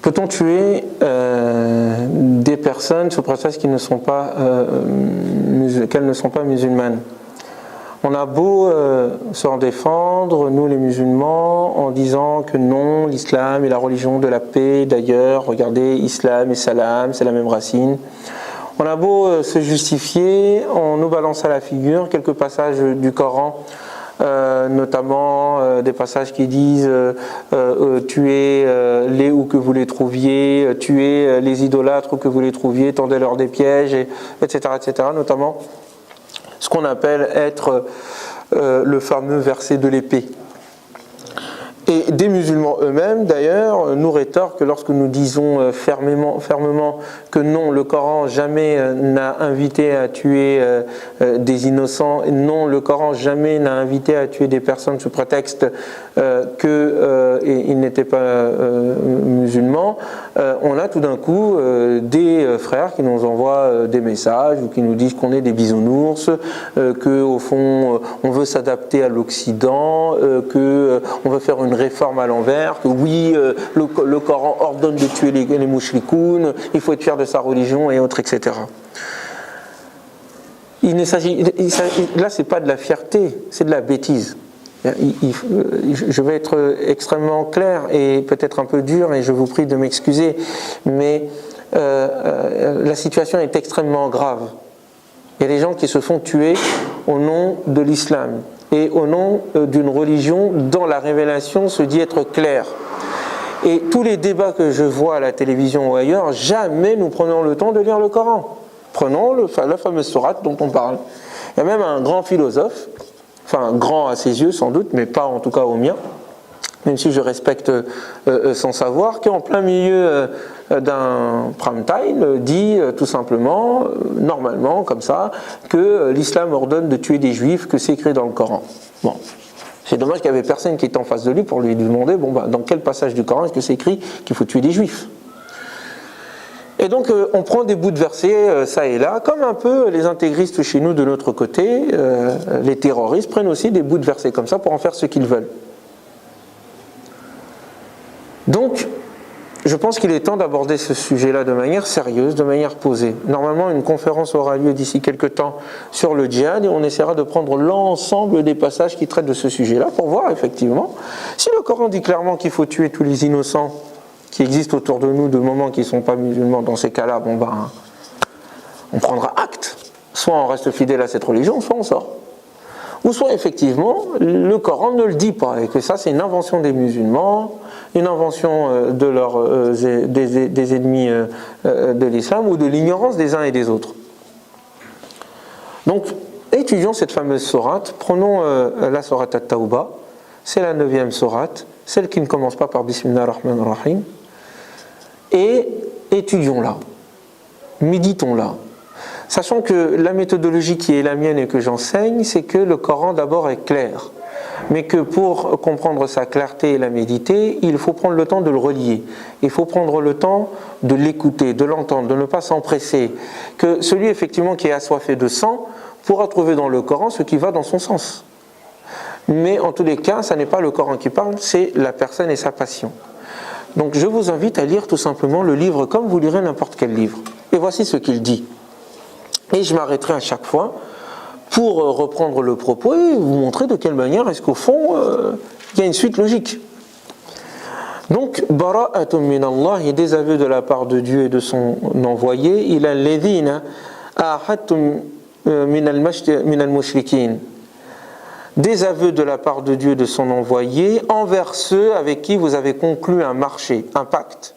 Peut-on tuer des personnes sous prétexte qu'elles ne sont pas musulmanes? On a beau s'en défendre, nous les musulmans, en disant que non, l'islam est la religion de la paix. D'ailleurs, regardez, islam et salam, c'est la même racine. On a beau se justifier, on nous balance à la figure quelques passages du Coran, notamment des passages qui disent tuez les où que vous les trouviez, tuez les idolâtres où que vous les trouviez, tendez-leur des pièges, etc., etc., notamment ce qu'on appelle être le fameux verset de l'épée. Et des musulmans eux-mêmes, d'ailleurs, nous rétorquent que lorsque nous disons fermement que non, le Coran jamais n'a invité à tuer des innocents, non, le Coran jamais n'a invité à tuer des personnes sous prétexte qu'ils n'étaient pas musulmans, on a tout d'un coup des frères qui nous envoient des messages ou qui nous disent qu'on est des bisounours, qu'au fond on veut s'adapter à l'Occident, qu'on veut faire une réforme à l'envers, que oui, le Coran ordonne de tuer les mouchrikoun, il faut être fier de sa religion et autres, etc. Là, c'est pas de la fierté, c'est de la bêtise. Je vais être extrêmement clair et peut-être un peu dur, et je vous prie de m'excuser, mais la situation est extrêmement grave. Il y a des gens qui se font tuer au nom de l'islam et au nom d'une religion dont la révélation se dit être claire. Et tous les débats que je vois à la télévision ou ailleurs, jamais nous prenons le temps de lire le Coran. Prenons la fameuse sourate dont on parle. Il y a même un grand philosophe, enfin grand à ses yeux sans doute, mais pas en tout cas au mien, même si je respecte son savoir, qui en plein milieu d'un prime time dit tout simplement, normalement comme ça, que l'islam ordonne de tuer des juifs, que c'est écrit dans le Coran. Bon, c'est dommage qu'il n'y avait personne qui était en face de lui pour lui demander, dans quel passage du Coran est-ce que c'est écrit qu'il faut tuer des juifs? Et donc on prend des bouts de versets ça et là, comme un peu les intégristes chez nous de notre côté, les terroristes prennent aussi des bouts de versets comme ça pour en faire ce qu'ils veulent. Donc, je pense qu'il est temps d'aborder ce sujet-là de manière sérieuse, de manière posée. Normalement, une conférence aura lieu d'ici quelques temps sur le djihad et on essaiera de prendre l'ensemble des passages qui traitent de ce sujet-là pour voir effectivement si le Coran dit clairement qu'il faut tuer tous les innocents qui existent autour de nous de moments qui ne sont pas musulmans. Dans ces cas-là, on prendra acte. Soit on reste fidèle à cette religion, soit on sort. Ou soit effectivement, le Coran ne le dit pas et que ça c'est une invention des musulmans, une invention des ennemis de l'islam ou de l'ignorance des uns et des autres. Donc, étudions cette fameuse sourate, prenons la sourate At-Tawbah, c'est la 9e sourate, celle qui ne commence pas par Bismillah ar-Rahman ar-Rahim, et étudions-la, méditons-la. Sachant que la méthodologie qui est la mienne et que j'enseigne, c'est que le Coran d'abord est clair, mais que pour comprendre sa clarté et la méditer, il faut prendre le temps de le relier, il faut prendre le temps de l'écouter, de l'entendre, de ne pas s'empresser, que celui effectivement qui est assoiffé de sang pourra trouver dans le Coran ce qui va dans son sens. Mais en tous les cas, ce n'est pas le Coran qui parle, c'est la personne et sa passion. Donc je vous invite à lire tout simplement le livre comme vous lirez n'importe quel livre. Et voici ce qu'il dit. Et je m'arrêterai à chaque fois pour reprendre le propos et vous montrer de quelle manière est-ce qu'au fond il y a une suite logique. Donc, bara'atun min Allah, il y a des aveux de la part de Dieu et de son envoyé, ila alladhina ahadtum min al-mushrikin. Des aveux de la part de Dieu et de son envoyé envers ceux avec qui vous avez conclu un marché, un pacte.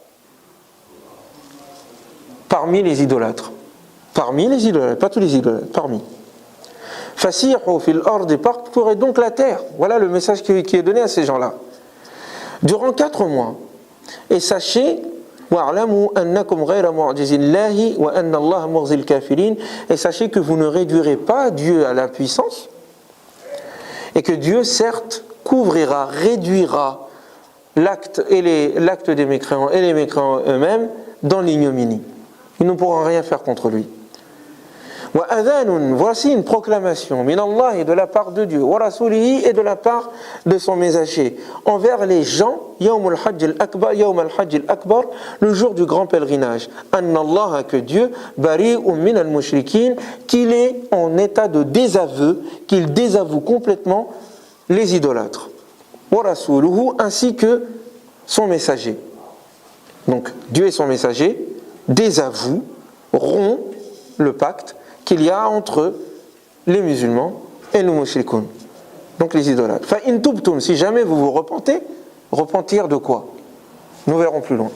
Parmi les idolâtres. Parmi les idolâtres, pas tous les idolâtres, parmi. Fasihu fil ardi, parcourez donc la terre. Voilà le message qui est donné à ces gens-là. Durant 4 mois. Et sachez, wa'lamu annakum ghayra mu'jizillahi wa anna Allah mukhzil kafirin. Et sachez que vous ne réduirez pas Dieu à l'impuissance. Et que Dieu, certes, couvrira, réduira l'acte des mécréants et les mécréants eux-mêmes dans l'ignominie. Ils ne pourront rien faire contre lui. Wa adhanun, voici une proclamation, min Allah et de la part de Dieu, wa rasulihi et de la part de son messager, envers les gens, yawm al-hajj al-akbar, le jour du grand pèlerinage. Anna Allah, que Dieu, bari'un min al-mushrikin, qu'il est en état de désaveu, qu'il désavoue complètement les idolâtres. Wa rasuluhu, ainsi que son messager. Donc Dieu et son messager désavouent, rompent le pacte qu'il y a entre les musulmans et les mushrikoun, donc les idolâtres. Fa in tubtum, si jamais vous vous repentez, repentir de quoi? Nous verrons plus loin.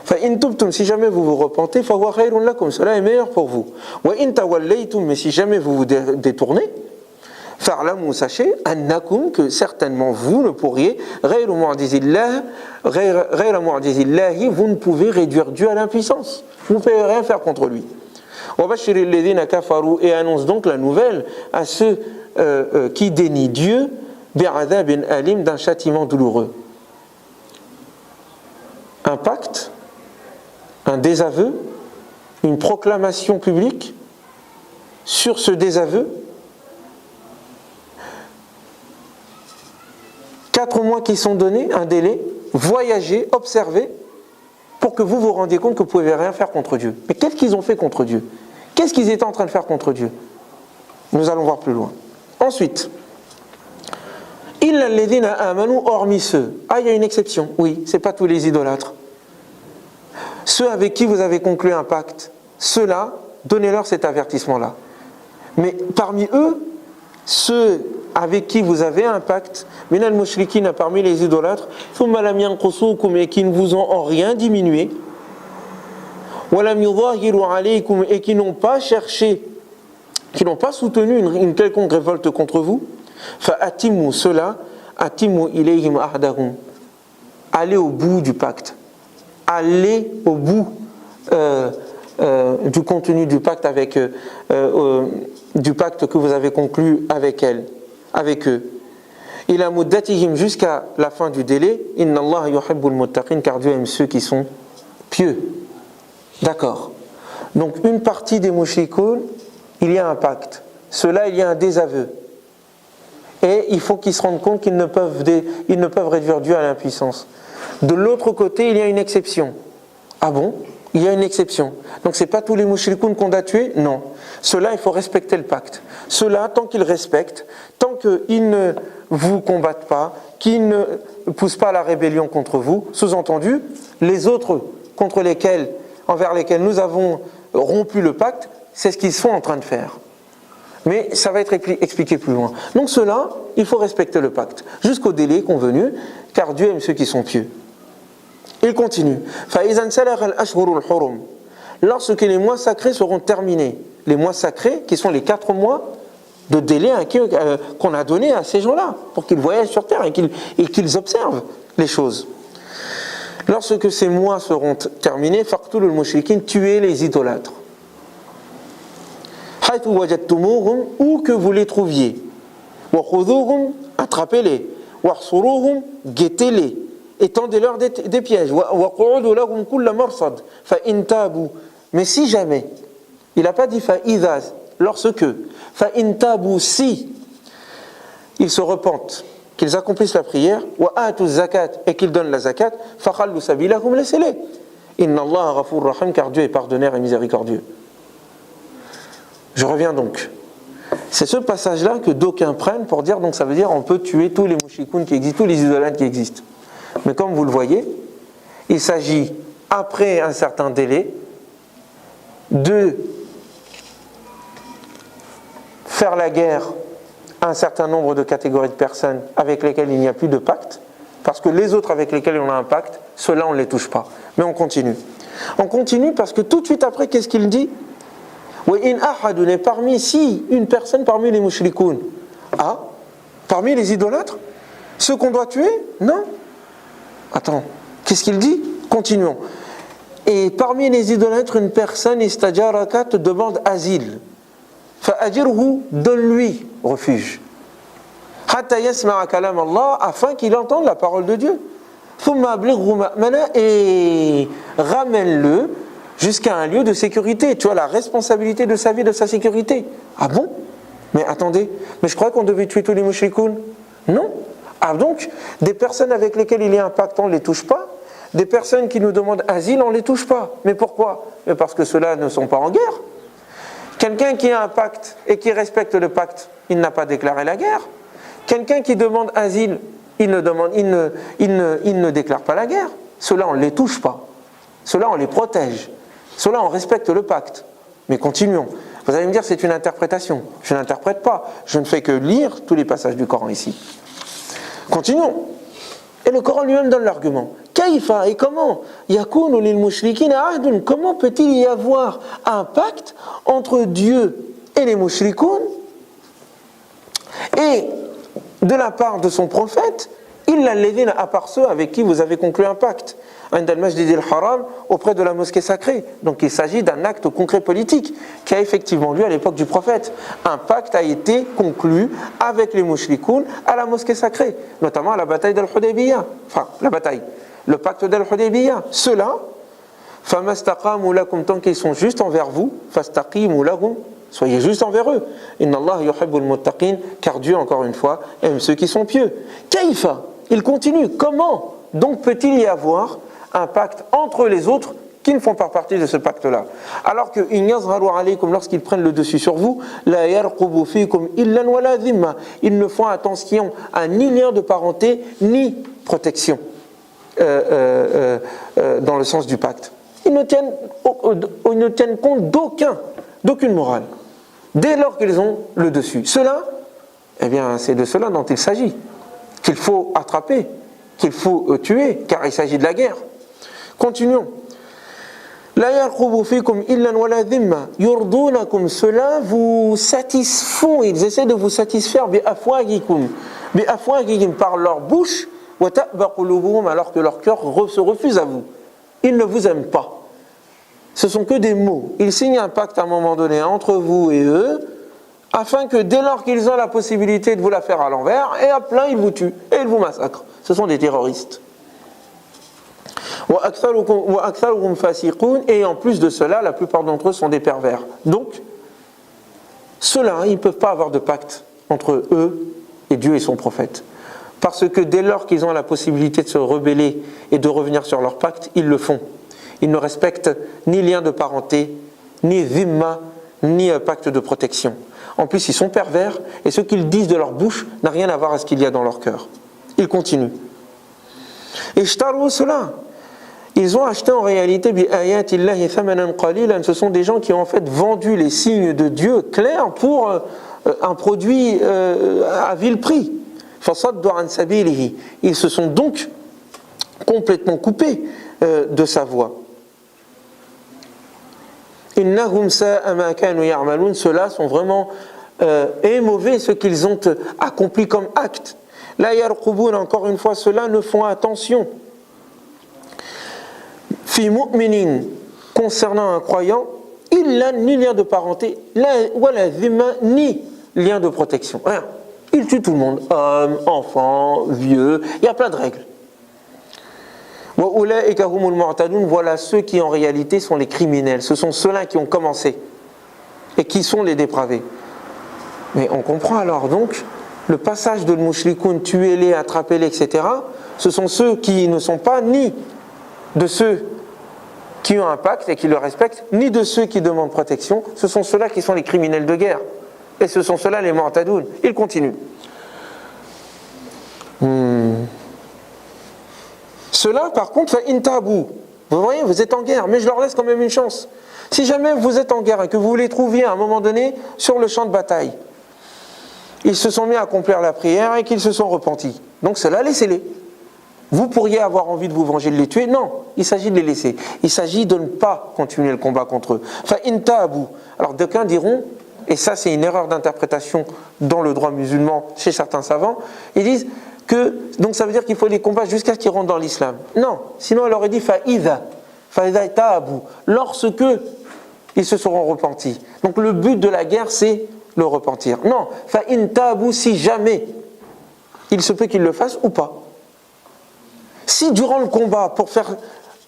Fa in tubtum, si jamais vous vous repentez, fa huwa khayrun lakum, cela est meilleur pour vous. Wa in tawallaytum, mais si jamais vous vous détournez, fa'lamu, sachez, annakum, que certainement vous ne pourriez, ghayru mu'jizillah, vous ne pouvez réduire Dieu à l'impuissance. Vous ne pouvez rien faire contre lui. Et annonce donc la nouvelle à ceux qui dénient Dieu bi'adhabin alim, d'un châtiment douloureux. Un pacte, un désaveu, une proclamation publique sur ce désaveu. 4 mois qui sont donnés, un délai, voyagez, observez, pour que vous vous rendiez compte que vous ne pouvez rien faire contre Dieu. Mais qu'est-ce qu'ils ont fait contre Dieu? Qu'est-ce qu'ils étaient en train de faire contre Dieu? Nous allons voir plus loin. Ensuite, illa alladhina amanu, hormis ceux. Ah, il y a une exception. Oui, c'est pas tous les idolâtres. Ceux avec qui vous avez conclu un pacte, ceux-là, donnez-leur cet avertissement-là. Mais parmi eux, ceux avec qui vous avez un pacte, minal mushrikin, parmi les idolâtres, thumma lam yanqusukum, et qui ne vous ont en rien diminué, wa lam yudahiru alaykum, et qui n'ont pas cherché, qui n'ont pas soutenu une quelconque révolte contre vous, fa atimu, cela, atimu ilayhim ahdahum, allez au bout du pacte, allez au bout du contenu du pacte avec du pacte que vous avez conclu avec eux. Ila muddatihim, jusqu'à la fin du délai. Inna Allah yuhibbul muttaqin, car Dieu aime ceux qui sont pieux. D'accord. Donc une partie des mushrikoun, il y a un pacte. Ceux-là, il y a un désaveu. Et il faut qu'ils se rendent compte qu'ils ne peuvent réduire Dieu à l'impuissance. De l'autre côté, il y a une exception. Ah bon? Il y a une exception. Donc c'est pas tous les mushrikoun qu'on doit tuer? Non. Ceux-là, il faut respecter le pacte. Ceux-là, tant qu'ils respectent, tant qu'ils ne vous combattent pas, qu'ils ne poussent pas à la rébellion contre vous, sous-entendu, les autres envers lesquels nous avons rompu le pacte, c'est ce qu'ils sont en train de faire. Mais ça va être expliqué plus loin. Donc ceux-là, il faut respecter le pacte, jusqu'au délai convenu, car Dieu aime ceux qui sont pieux. Il continue. Lorsque les mois sacrés seront terminés, les mois sacrés qui sont les 4 mois de délai qu'on a donné à ces gens-là pour qu'ils voyagent sur terre et qu'ils observent les choses. Lorsque ces mois seront terminés, faqtulul mushrikin, tuez les idolâtres. Haythu wajadtumuhum, où que vous les trouviez. Wa khudhuhum, attrapez-les. Wa hsuruhum, guettez-les. Et tendez-leur des pièges. Wa qu'udu lahum kulla marsad. Fa in tabu. Mais si jamais, il n'a pas dit fa idha, lorsque, fa in tabu, si ils se repentent, qu'ils accomplissent la prière, wa atu zakat, et qu'ils donnent la zakat, fa khallu sabilahum, laissez-les. Inna Allah ghafur rahim, car Dieu est pardonneur et miséricordieux. Je reviens donc. C'est ce passage-là que d'aucuns prennent pour dire, donc ça veut dire on peut tuer tous les mushrikoun qui existent, tous les idolâtres qui existent. Mais comme vous le voyez, il s'agit, après un certain délai, de faire la guerre à un certain nombre de catégories de personnes avec lesquelles il n'y a plus de pacte, parce que les autres avec lesquels on a un pacte, ceux-là on ne les touche pas. Mais on continue. On continue parce que tout de suite après, qu'est-ce qu'il dit? Wa in ahadun, et parmi, si une personne parmi les mushrikoun, parmi les idolâtres, ceux qu'on doit tuer? Non. Attends, qu'est-ce qu'il dit? Continuons. Et parmi les idolâtres, une personne istajaraka, te demande asile. Fa'ajirhu, donne-lui refuge. Hatta yasma'a kalam Allah, afin qu'il entende la parole de Dieu. Thumma ablighu ma'mana, et ramène-le jusqu'à un lieu de sécurité. Tu as la responsabilité de sa vie, de sa sécurité. Ah bon? Mais attendez, mais je croyais qu'on devait tuer tous les mushrikoun. Non. Ah donc, des personnes avec lesquelles il y a un pacte, on ne les touche pas. Des personnes qui nous demandent asile, on ne les touche pas. Mais pourquoi? Mais parce que ceux-là ne sont pas en guerre. Quelqu'un qui a un pacte et qui respecte le pacte, il n'a pas déclaré la guerre. Quelqu'un qui demande asile, il ne déclare pas la guerre. Ceux-là, on ne les touche pas. Ceux-là, on les protège. Ceux-là, on respecte le pacte. Mais continuons. Vous allez me dire, c'est une interprétation. Je n'interprète pas. Je ne fais que lire tous les passages du Coran ici. Continuons. Et le Coran lui-même donne l'argument. Kaïfa, et comment? Yakunu lil mushrikina ahdun. Comment peut-il y avoir un pacte entre Dieu et les mushrikoun? Et de la part de son prophète, il l'a levé à part ceux avec qui vous avez conclu un pacte. Haram, auprès de la mosquée sacrée. Donc il s'agit d'un acte concret politique qui a effectivement lieu à l'époque du prophète. Un pacte a été conclu avec les mushrikoun à la mosquée sacrée, notamment à la bataille d'Al-Hudaybiyah. Enfin, la bataille, le pacte d'Al-Hudaybiyah. Ceux-là, famastaqamu lakum, tant qu'ils sont justes envers vous, fastaqimu lahum, soyez justes envers eux. Inna Allah yuhibbul muttaqin, car Dieu, encore une fois, aime ceux qui sont pieux. Kaifa, il continue. Comment donc peut-il y avoir un pacte entre les autres qui ne font pas partie de ce pacte-là? Alors que lorsqu'ils prennent le dessus sur vous, la yarqubu fikum illan wala dhimma, ils ne font attention à ni lien de parenté ni protection dans le sens du pacte. Ils ne tiennent compte d'aucune morale dès lors qu'ils ont le dessus. Cela, eh bien, c'est de cela dont il s'agit, qu'il faut attraper, qu'il faut tuer, car il s'agit de la guerre. Continuons. La yarqubu fikum illan wala dhimma yurdunakum, cela vous satisfont, ils essaient de vous satisfaire bi afwahikum par leur bouche, wa ta'ba qulubuhum, alors que leur cœur se refuse à vous. Ils ne vous aiment pas. Ce sont que des mots. Ils signent un pacte à un moment donné entre vous et eux, afin que dès lors qu'ils ont la possibilité de vous la faire à l'envers, et à plein ils vous tuent et ils vous massacrent. Ce sont des terroristes. Et en plus de cela, la plupart d'entre eux sont des pervers. Donc, ceux-là, ils ne peuvent pas avoir de pacte entre eux et Dieu et son prophète. Parce que dès lors qu'ils ont la possibilité de se rebeller et de revenir sur leur pacte, ils le font. Ils ne respectent ni lien de parenté, ni dhimma, ni pacte de protection. En plus, ils sont pervers, et ce qu'ils disent de leur bouche n'a rien à voir avec ce qu'il y a dans leur cœur. Ils continuent. Et ishtaru cela. Ils ont acheté en réalité bi ayatillahi thamanan qalilan. Ce sont des gens qui ont en fait vendu les signes de Dieu clairs pour un produit à vil prix. Fasaddu an sabilihi. Ils se sont donc complètement coupés de sa voie. Innahum sa'a ma kanu ya'malun. Ceux-là sont vraiment mauvais ce qu'ils ont accompli comme acte. La yarqubun, encore une fois, ceux-là ne font attention. Fi mu'minin, concernant un croyant, illa, ni lien de parenté, wala dhimma, ni lien de protection. Rien. Il tue tout le monde, hommes, enfants, vieux, il y a plein de règles. Wa ulaika humul mu'tadun, voilà ceux qui en réalité sont les criminels. Ce sont ceux-là qui ont commencé et qui sont les dépravés. Mais on comprend alors donc le passage de l'mushrikoun, tuez-les, attrapez-les, etc. Ce sont ceux qui ne sont pas ni de ceux qui ont un pacte et qui le respectent, ni de ceux qui demandent protection. Ce sont ceux-là qui sont les criminels de guerre. Et ce sont ceux-là les mu'tadoun. Ils continuent. Ceux-là, par contre, fa in tabu. Vous voyez, vous êtes en guerre, mais je leur laisse quand même une chance. Si jamais vous êtes en guerre et que vous les trouviez à un moment donné sur le champ de bataille, ils se sont mis à accomplir la prière et qu'ils se sont repentis. Donc ceux-là, laissez-les. Vous pourriez avoir envie de vous venger, de les tuer. Non, il s'agit de les laisser. Il s'agit de ne pas continuer le combat contre eux. Fa in tabu. Alors d'aucuns diront, et ça c'est une erreur d'interprétation dans le droit musulman chez certains savants, ils disent que donc ça veut dire qu'il faut les combattre jusqu'à ce qu'ils rentrent dans l'islam. Non, sinon elle aurait dit fa idha tabu, lorsque ils se seront repentis. Donc le but de la guerre c'est le repentir. Non, fa in tabu, si jamais il se peut qu'ils le fassent ou pas. Si durant le combat, pour faire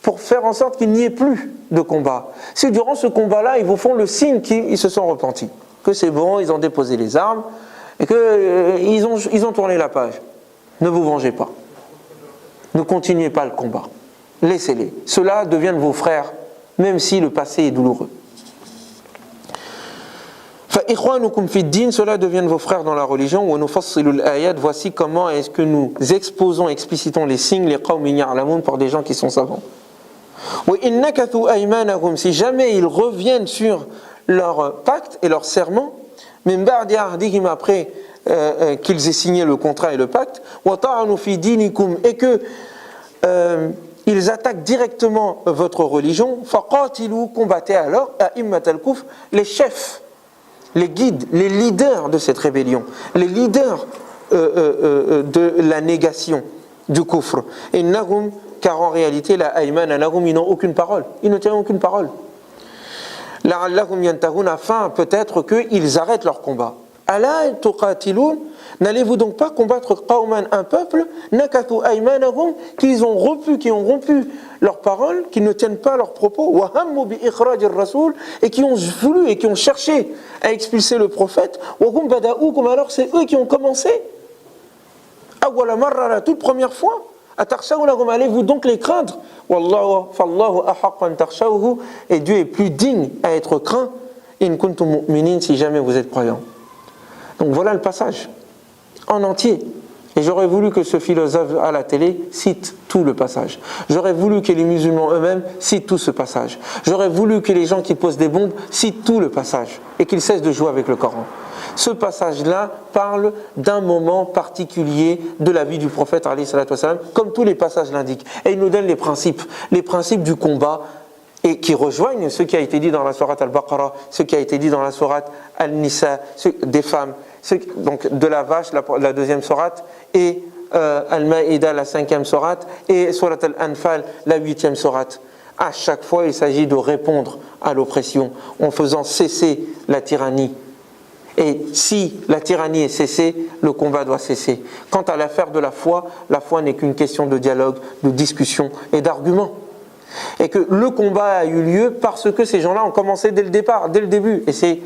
pour faire en sorte qu'il n'y ait plus de combat. Si durant ce combat-là, ils vous font le signe qu'ils se sont repentis, que c'est bon, ils ont déposé les armes, et qu'ils ont tourné la page. Ne vous vengez pas. Ne continuez pas le combat. Laissez-les. Ceux-là deviennent vos frères, même si le passé est douloureux. فإخوانكم في الدين, ceux-là deviennent vos frères dans la religion. وَنُفَصِّلُ الْآيَاتِ, voici comment est-ce que nous exposons, explicitons les signes, les قَوْمٍ يَعْلَمُونَ, pour des gens qui sont savants. وَإِنْ نَكَثُوا أَيْمَانَهُمْ, si jamais ils reviennent sur leur pacte et leur serment, مِنْ بَعْدِ عَهْدِهِمْ, après qu'ils aient signé le contrat et le pacte, وَطَعَنُوا فِي دِينِكُمْ, et que ils attaquent directement votre religion, فَقَاتِلُوا, combattez alors, أَئِمَّةَ الْكُفْرِ, les chefs, les guides, les leaders de cette rébellion, les leaders de la négation du kufr. Innahum, car en réalité, la aymana lahum, ils n'ont aucune parole, ils ne tiennent aucune parole. La'allahum yantahun, afin peut-être qu'ils arrêtent leur combat. Ala tuqatilun, n'allez-vous donc pas combattre qawman, un peuple, nakathu aymanahum, qui ont rompu leurs paroles, qui ne tiennent pas leurs propos, wa hammu bi ikhrajir rasoul, et qui ont voulu et qui ont cherché à expulser le prophète, wa hum bada'ukum, alors c'est eux qui ont commencé, awwala marra, la toute première fois, atakhshawunahum, allez-vous donc les craindre, wallahu fallahu ahaqqa an takhshawhu, et Dieu est plus digne à être craint, in kuntum mu'minin, si jamais vous êtes croyants. Donc voilà le passage en entier. Et j'aurais voulu que ce philosophe à la télé cite tout le passage. J'aurais voulu que les musulmans eux-mêmes citent tout ce passage. J'aurais voulu que les gens qui posent des bombes citent tout le passage et qu'ils cessent de jouer avec le Coran. Ce passage-là parle d'un moment particulier de la vie du prophète, alayhi salatu wassalam, comme tous les passages l'indiquent. Et il nous donne les principes du combat, et qui rejoignent ce qui a été dit dans la sourate Al-Baqarah, ce qui a été dit dans la sourate Al-Nisa, des femmes, donc de la vache, la deuxième sourate, et Al-Ma'idah, la 5e sourate, et sourate Al-Anfal, la 8e sourate. À chaque fois, il s'agit de répondre à l'oppression en faisant cesser la tyrannie. Et si la tyrannie est cessée, le combat doit cesser. Quant à l'affaire de la foi n'est qu'une question de dialogue, de discussion et d'argument. Et que le combat a eu lieu parce que ces gens-là ont commencé dès le départ, dès le début. Et c'est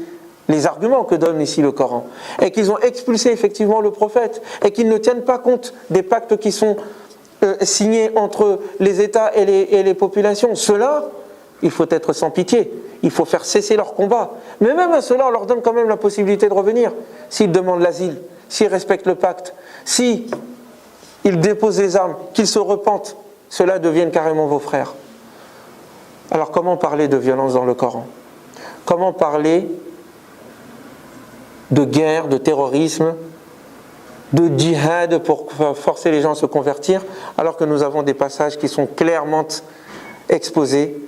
les arguments que donne ici le Coran. Et qu'ils ont expulsé effectivement le prophète. Et qu'ils ne tiennent pas compte des pactes qui sont signés entre les États et les populations. Ceux-là, il faut être sans pitié. Il faut faire cesser leur combat. Mais même à ceux-là, on leur donne quand même la possibilité de revenir. S'ils demandent l'asile, s'ils respectent le pacte, s'ils déposent les armes, qu'ils se repentent, ceux-là deviennent carrément vos frères. Alors comment parler de violence dans le Coran? Comment parler de guerre, de terrorisme, de djihad pour forcer les gens à se convertir, alors que nous avons des passages qui sont clairement exposés,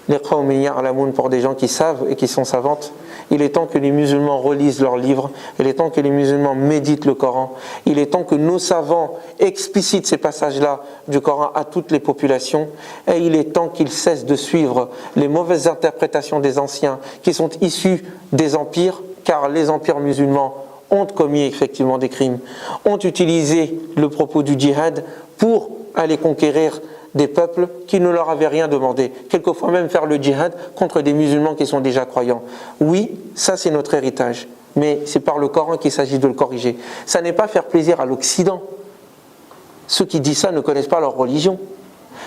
les qawmin ya'lamun, pour des gens qui savent et qui sont savantes. Il est temps que les musulmans relisent leurs livres, il est temps que les musulmans méditent le Coran, il est temps que nos savants explicitent ces passages-là du Coran à toutes les populations, et il est temps qu'ils cessent de suivre les mauvaises interprétations des anciens qui sont issus des empires, car les empires musulmans ont commis effectivement des crimes, ont utilisé le propos du djihad pour aller conquérir des peuples qui ne leur avaient rien demandé, quelquefois même faire le djihad contre des musulmans qui sont déjà croyants. Oui, ça c'est notre héritage, mais c'est par le Coran qu'il s'agit de le corriger. Ça n'est pas faire plaisir à l'Occident. Ceux qui disent ça ne connaissent pas leur religion.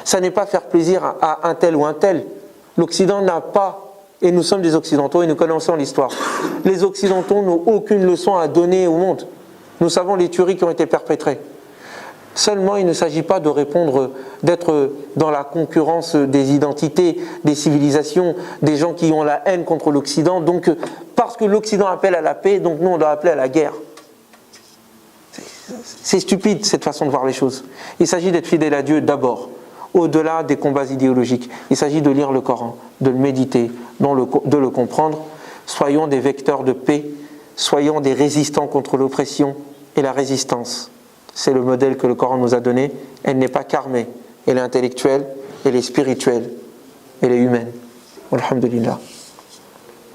Ça n'est pas faire plaisir à un tel ou un tel. L'Occident n'a pas, et nous sommes des Occidentaux et nous connaissons l'histoire, les Occidentaux n'ont aucune leçon à donner au monde. Nous savons les tueries qui ont été perpétrées. Seulement, il ne s'agit pas de répondre, d'être dans la concurrence des identités, des civilisations, des gens qui ont la haine contre l'Occident. Donc, parce que l'Occident appelle à la paix, donc nous on doit appeler à la guerre. C'est stupide cette façon de voir les choses. Il s'agit d'être fidèle à Dieu d'abord, au-delà des combats idéologiques. Il s'agit de lire le Coran, de le méditer, de le comprendre. Soyons des vecteurs de paix, soyons des résistants contre l'oppression et la résistance. C'est le modèle que le Coran nous a donné. Elle n'est pas qu'armée, elle est intellectuelle, elle est spirituelle, elle est humaine. Alhamdulillah.